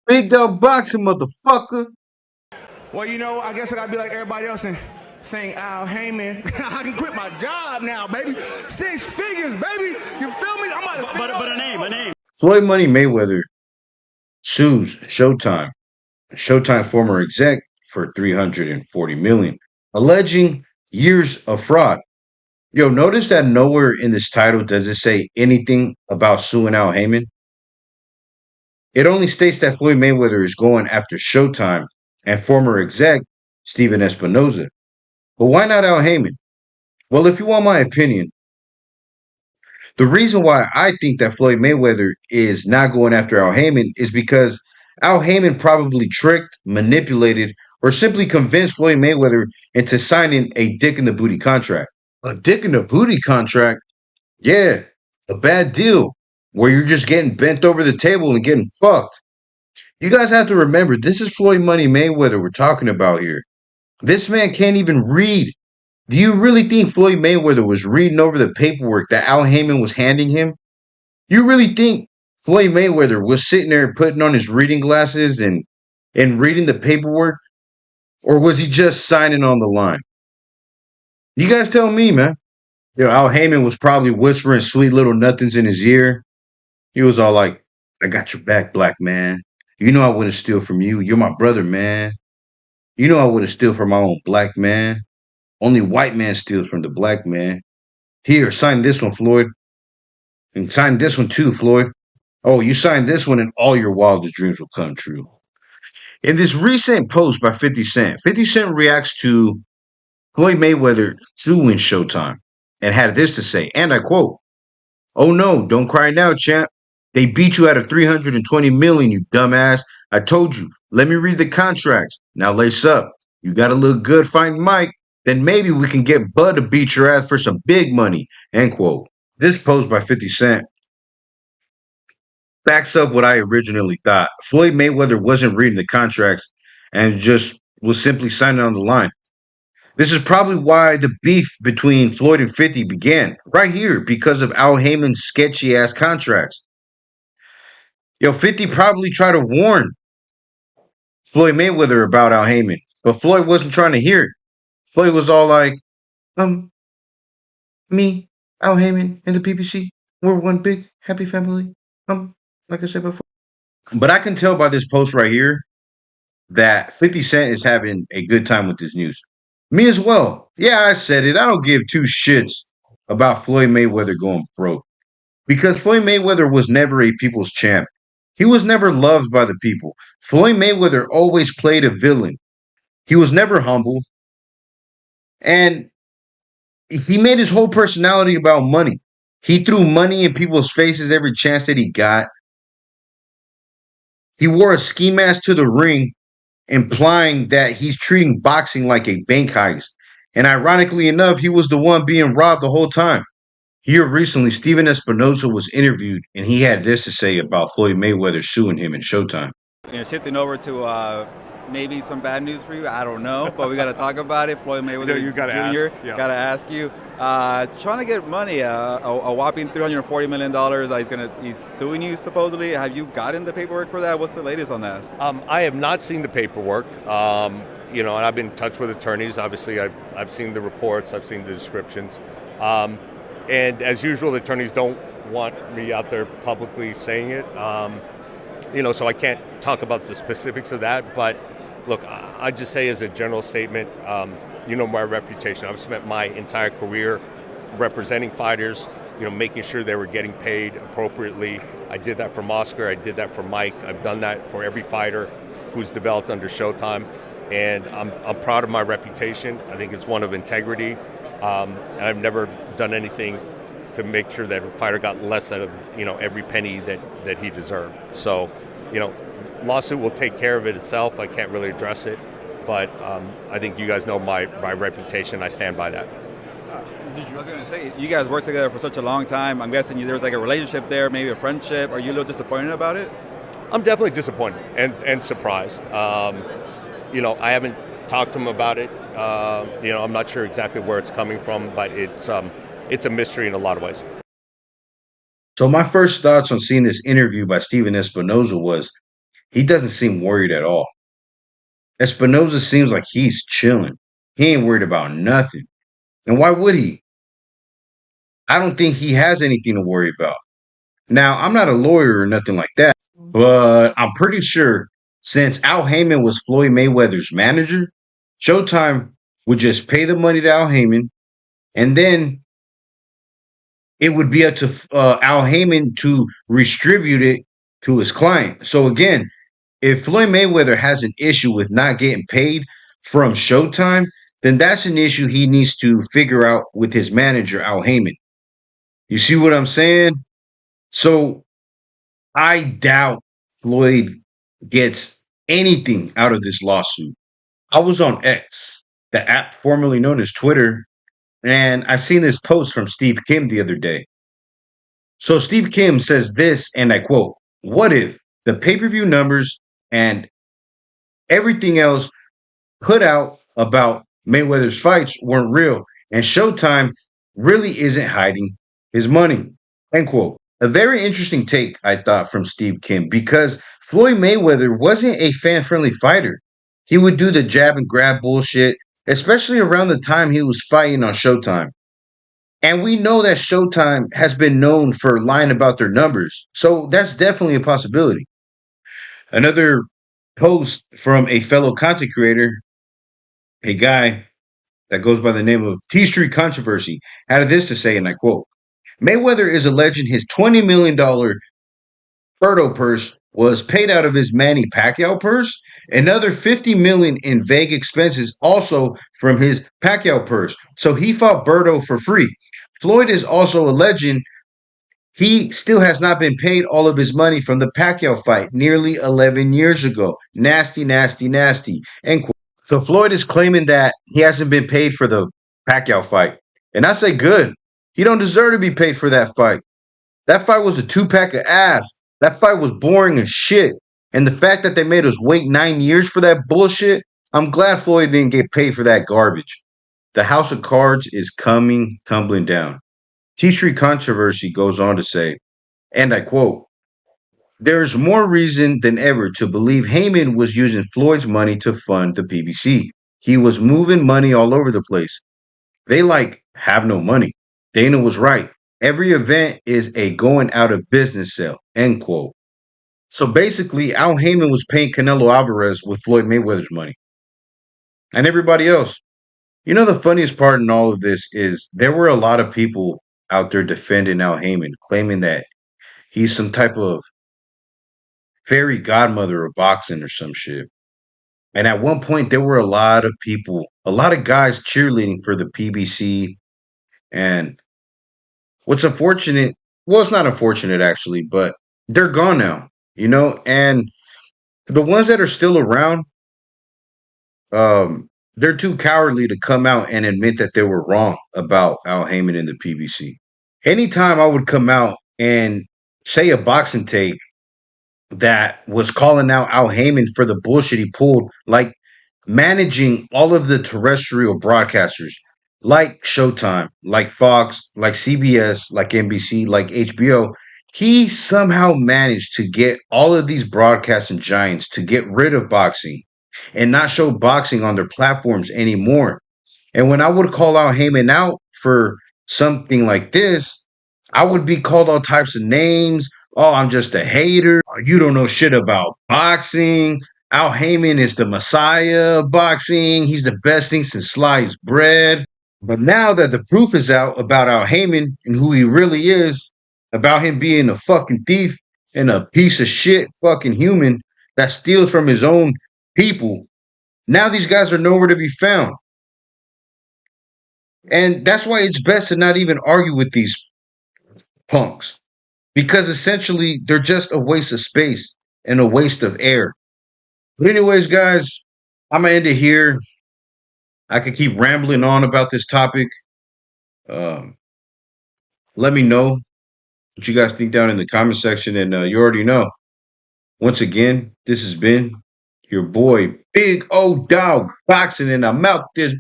Big dog boxing, motherfucker. Well, I guess I gotta be like everybody else and sing Al Heyman. I can quit my job now, baby. 6 figures, baby. You feel me? I'm about to But a name. Floyd Money Mayweather sues Showtime. Showtime former exec for 340 million, alleging years of fraud. Yo, notice that nowhere in this title does it say anything about suing Al Heyman. It only states that Floyd Mayweather is going after Showtime and former exec Steven Espinoza. But why not Al Heyman? Well, if you want my opinion, the reason why I think that Floyd Mayweather is not going after Al Heyman is because Al Heyman probably tricked, manipulated, or simply convinced Floyd Mayweather into signing a dick in the booty contract. A dick in the booty contract? Yeah, a bad deal where you're just getting bent over the table and getting fucked. You guys have to remember, this is Floyd Money Mayweather we're talking about here. This man can't even read. Do you really think Floyd Mayweather was reading over the paperwork that Al Heyman was handing him? You really think Floyd Mayweather was sitting there putting on his reading glasses and reading the paperwork? Or was he just signing on the line? You guys tell me, man. Al Heyman was probably whispering sweet little nothings in his ear. He was all like, I got your back, black man. You know I wouldn't steal from you. You're my brother, man. You know I wouldn't steal from my own black man. Only white man steals from the black man. Here, sign this one, Floyd. And sign this one too, Floyd. Oh, you sign this one and all your wildest dreams will come true. In this recent post by 50 Cent, 50 Cent reacts to Floyd Mayweather suing Showtime and had this to say, and I quote, "Oh no, don't cry now, champ. They beat you out of 320 million, you dumbass. I told you, let me read the contracts. Now lace up. You gotta look good fighting Mike. Then maybe we can get Bud to beat your ass for some big money." End quote. This post by 50 Cent backs up what I originally thought. Floyd Mayweather wasn't reading the contracts and just was simply signing on the line. This is probably why the beef between Floyd and 50 began, right here, because of Al Heyman's sketchy ass contracts. 50 probably tried to warn Floyd Mayweather about Al Heyman, but Floyd wasn't trying to hear it. Floyd was all like, um, me, Al Heyman, and the PPC, we're one big happy family. Like I said before. But I can tell by this post right here that 50 Cent is having a good time with this news. Me as well. Yeah, I said it. I don't give two shits about Floyd Mayweather going broke because Floyd Mayweather was never a people's champ. He was never loved by the people. Floyd Mayweather always played a villain. He was never humble. And he made his whole personality about money. He threw money in people's faces every chance that he got. He wore a ski mask to the ring, implying that he's treating boxing like a bank heist. And ironically enough, he was the one being robbed the whole time. Here recently, Steven Espinoza was interviewed, and he had this to say about Floyd Mayweather suing him in Showtime. Shifting over to maybe some bad news for you. I don't know, but we got to talk about it. Floyd Mayweather You gotta Jr. ask. Yeah. Got to ask you. Trying to get money, a whopping $340 million. He's suing you supposedly. Have you gotten the paperwork for that? What's the latest on that? I have not seen the paperwork. And I've been in touch with attorneys. Obviously, I've seen the reports. I've seen the descriptions. And as usual, the attorneys don't want me out there publicly saying it. So I can't talk about the specifics of that. But look, I just say as a general statement, my reputation. I've spent my entire career representing fighters, making sure they were getting paid appropriately. I did that for Oscar. I did that for Mike. I've done that for every fighter who's developed under Showtime. And I'm proud of my reputation. I think it's one of integrity. And I've never done anything to make sure that a fighter got less out of every penny that he deserved. So, lawsuit will take care of it itself. I can't really address it, but I think you guys know my reputation. I stand by that. I was going to say, you guys worked together for such a long time. I'm guessing there was like a relationship there, maybe a friendship. Are you a little disappointed about it? I'm definitely disappointed and surprised. I haven't talked to him about it. I'm not sure exactly where it's coming from, but it's a mystery in a lot of ways. So my first thoughts on seeing this interview by Steven Espinoza was He doesn't seem worried at all. Espinoza seems like he's chilling. He ain't worried about nothing. And why would he? I don't think he has anything to worry about. Now, I'm not a lawyer or nothing like that, but I'm pretty sure since Al Heyman was Floyd Mayweather's manager, Showtime would just pay the money to Al Heyman, and then it would be up to Al Heyman to distribute it to his client. So again, if Floyd Mayweather has an issue with not getting paid from Showtime, then that's an issue he needs to figure out with his manager, Al Heyman. You see what I'm saying? So I doubt Floyd gets anything out of this lawsuit. I was on X, the app formerly known as Twitter, and I seen this post from Steve Kim the other day. So Steve Kim says this, and I quote, "What if the pay-per-view numbers and everything else put out about Mayweather's fights weren't real, and Showtime really isn't hiding his money?" End quote. A very interesting take, I thought, from Steve Kim, because Floyd Mayweather wasn't a fan-friendly fighter. He would do the jab and grab bullshit, especially around the time he was fighting on Showtime. And we know that Showtime has been known for lying about their numbers. So that's definitely a possibility. Another post from a fellow content creator, a guy that goes by the name of T Street Controversy, had this to say, and I quote, "Mayweather is alleging his $20 million Berto purse was paid out of his Manny Pacquiao purse. Another $50 million in vague expenses also from his Pacquiao purse. So he fought Berto for free. Floyd is also alleging he still has not been paid all of his money from the Pacquiao fight nearly 11 years ago. Nasty, nasty, nasty." End quote. So Floyd is claiming that he hasn't been paid for the Pacquiao fight. And I say good. He don't deserve to be paid for that fight. That fight was a two-pack of ass. That fight was boring as shit. And the fact that they made us wait 9 years for that bullshit, I'm glad Floyd didn't get paid for that garbage. The house of cards is coming tumbling down. T Street Controversy goes on to say, and I quote, "There's more reason than ever to believe Haymon was using Floyd's money to fund the PBC. He was moving money all over the place. They have no money. Dana was right. Every event is a going out of business sale." End quote. So basically, Al Heyman was paying Canelo Alvarez with Floyd Mayweather's money and everybody else. You know, the funniest part in all of this is there were a lot of people out there defending Al Heyman, claiming that he's some type of fairy godmother of boxing or some shit. And at one point, there were a lot of people, a lot of guys cheerleading for the PBC. And what's unfortunate, well, it's not unfortunate actually, but they're gone now, you know? And the ones that are still around, they're too cowardly to come out and admit that they were wrong about Al Heyman and the PBC. Anytime I would come out and say a boxing tape that was calling out Al Heyman for the bullshit he pulled, like managing all of the terrestrial broadcasters, like Showtime, like Fox, like CBS, like NBC, like HBO. He somehow managed to get all of these broadcasting giants to get rid of boxing and not show boxing on their platforms anymore. And when I would call out Heyman out for something like this, I would be called all types of names. "Oh, I'm just a hater. You don't know shit about boxing. Al Heyman is the messiah of boxing. He's the best thing since sliced bread." But now that the proof is out about Al Heyman and who he really is, about him being a fucking thief and a piece of shit fucking human that steals from his own people, now these guys are nowhere to be found. And that's why it's best to not even argue with these punks, because essentially they're just a waste of space and a waste of air. But anyways, guys, I'm gonna end it here. I could keep rambling on about this topic. Um, Let me know what you guys think down in the comment section, and you already know. Once again, this has been your boy Big O Dog Boxing, and I'm out this.